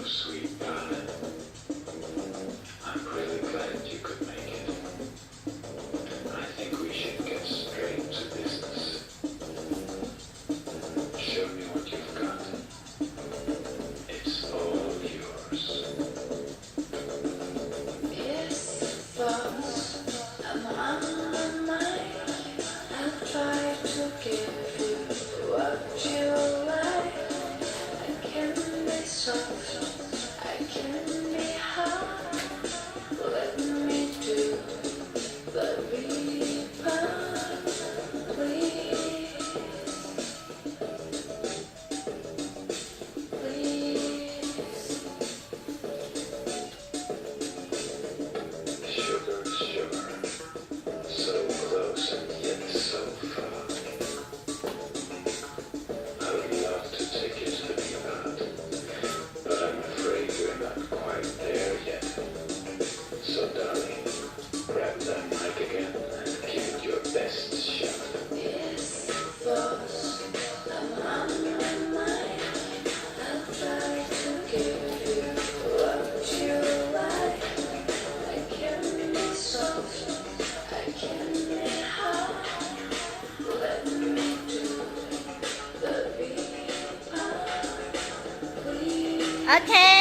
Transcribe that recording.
sweet, darling. I'm really glad you could make it. I think we should get straight to business. Show me what you've got. It's all yours. Yes, boss, I'm on my mind. I'll try to give you what you like. I can be soft, I can be hard. Let me do the reaper, please, please. Sugar, sugar. So close and yet so far. I would love to take you to the part, but I'm afraid you're not quite there yet. So darling, grab that mic again and give it your best shot. Yes, boss, I'm on my mind. I'll try to give you what you like. I can be soft, I can be hard. Let me do the reaper, please. Okay.